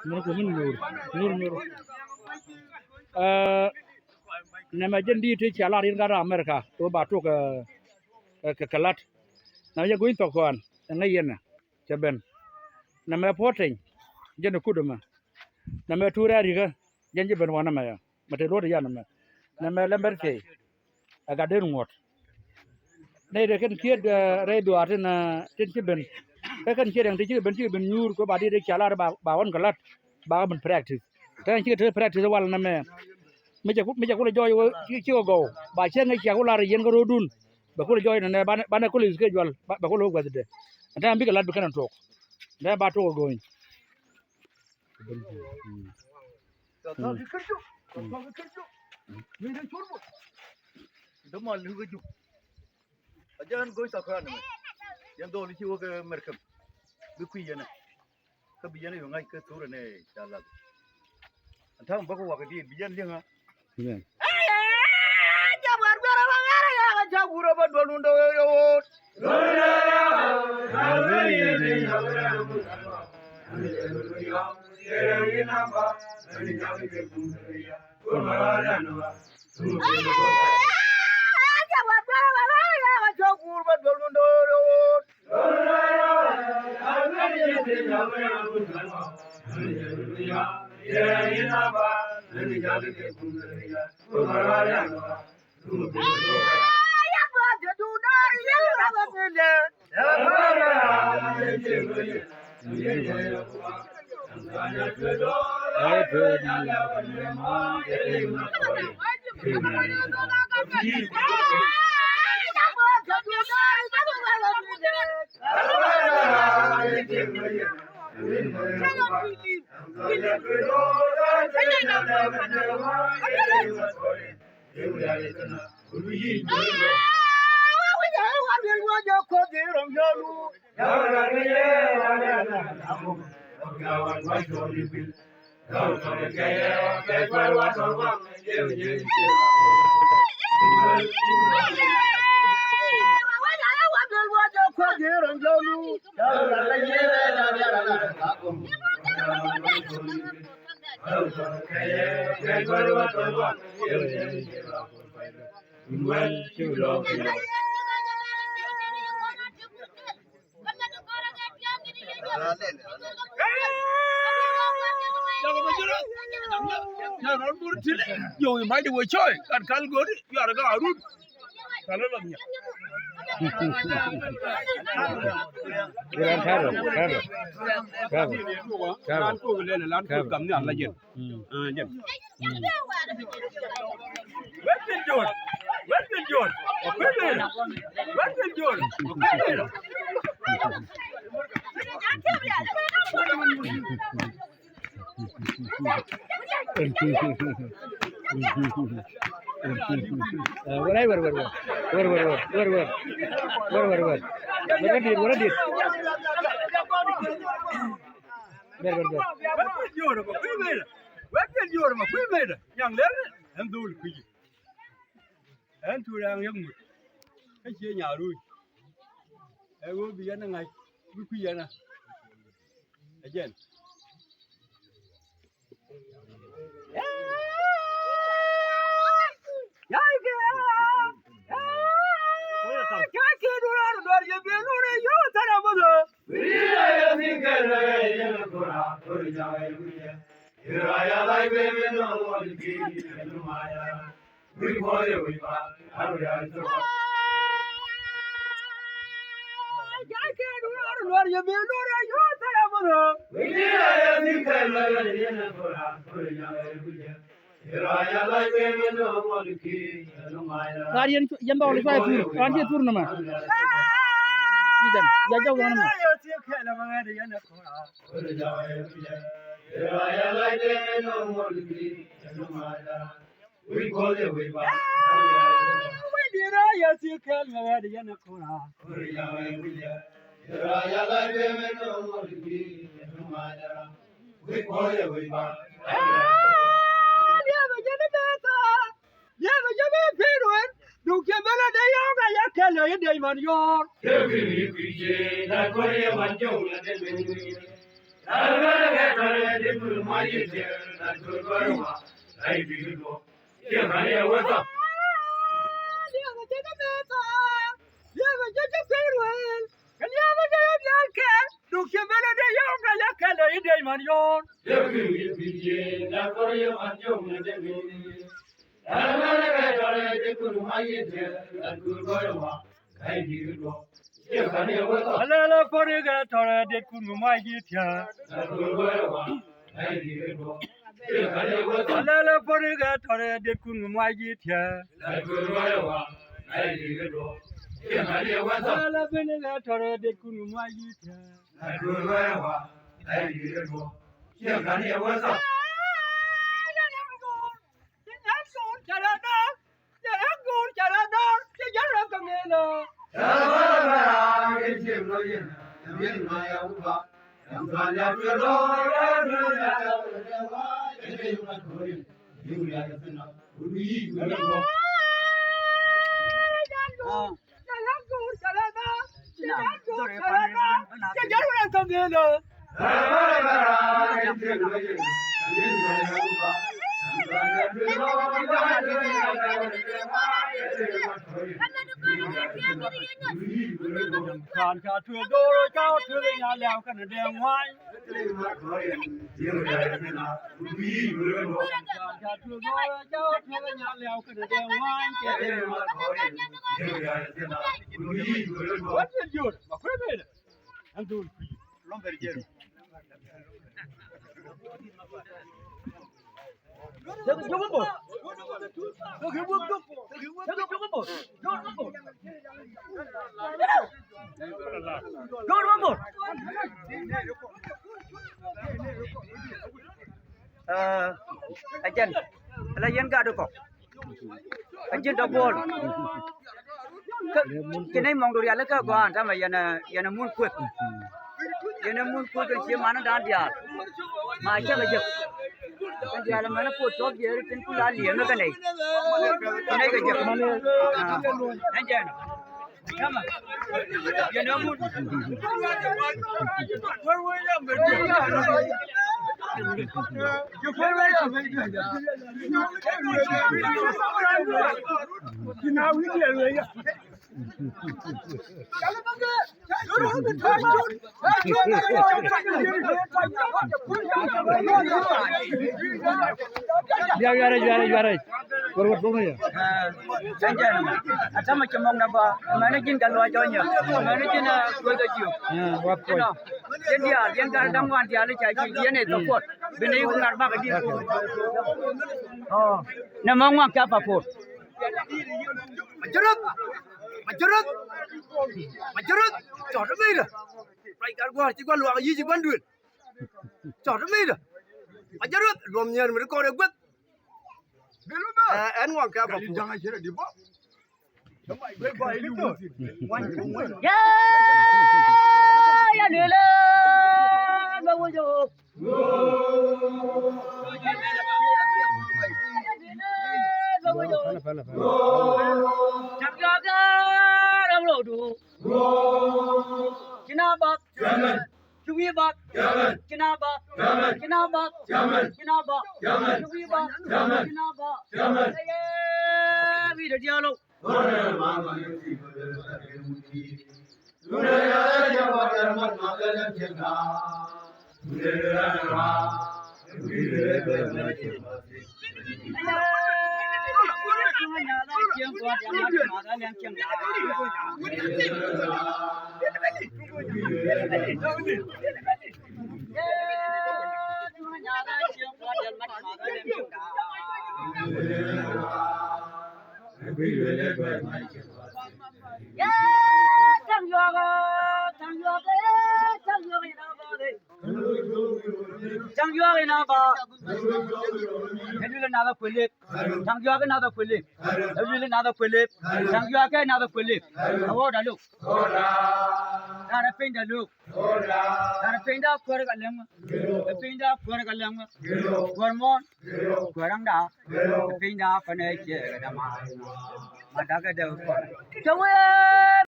من كم نور nama jendi te chala rin gara America to ba to ka kalat na ya goin to kon na yena chaben nama potin jenda kuduma nama tura riga jenje ben wana ma ya mate do ya nama lember ke aga den ngot nei de ken kied re do atena tin ci ben ka kan kied ang ci ben nyur ko ba de chala ba won kalat ba ben practice tan ci te practice wala namaไม่จะกูเลยจอยชื่อก็บ่ายเช่นไอ้เจ้ากูลาเรียนก็รู้ดุนบ่กูเลยจอยนั่นแหละบ้านกูเลยสเกจวลบ่กูรู้กว่าเด็ดแต่อันนี้ก็ลัดไปแค่นั้นทุกแต่บ้านทุกก็goin دم اللي هو جو أجان قوي سكران ما يندو اللي هو كمركب بكوي أنا كبيجانا يوم عاي كثورة نه جالب أنت هم بقول واقدي بيجان ليها جابر بيرا بانغارا يا جابور بدون دو يوت Yo, you might do a choice. That can't go. You are a guy. Again. Guardian jamba oleh saya tur, guardian tur nama. Tidak, jauh mana? Alala poriga tore de kunu magitia. Alala poriga tore de kunu magitia. Alala benega tore de kunu magitia. Ajan, layan gak ada kok. Ajan double. Kini mong duri ala ka gwan sama yana mun kut. Yana mun kut ke mana dah dia. Macam aja. Dia ala mana foto dia tin kula liya na kanai. Kanai ka je. Ajan. Sama. Yana mun. Juara. Korban dong ya. Jangan. Ada macam mana ba? Mana jin kalau aja mana jin gua gajiu. Waktu. Jadi yang kadang wan dia le cai dia ni topot. Bini aku nak bagi dia. Oh. Nama orang siapa pun? Majarut. Chọn nó đi rồi. Phải cả qua chỉ qua luộc gì chỉ quan đuổi. Chọn nó đi rồi. Majarut, gồm nhiều người coi được biết. Anh ngoan cả phục. Jangan kira di bawah. Sampai bye itu. Ya dia lah. Bawa jauh. Jaga ram lo du. Kinabak. Cumi bak. Kinabak. Kinabak. Kinabak. Cumi bak. Kinabak. Video dialog. Chẳng do cái nào ba, cái này nào đó quên chẳng do cái nào đó quên cái này nào đó quên chẳng do cái nào đó quên đâu đã lúc, đã pin đã lúc, đã pin đã quên cái lem, pin đã quên cái lem, quên mon, quên răng đã, pin đã phần này chơi cái mà đã cái đâu quên,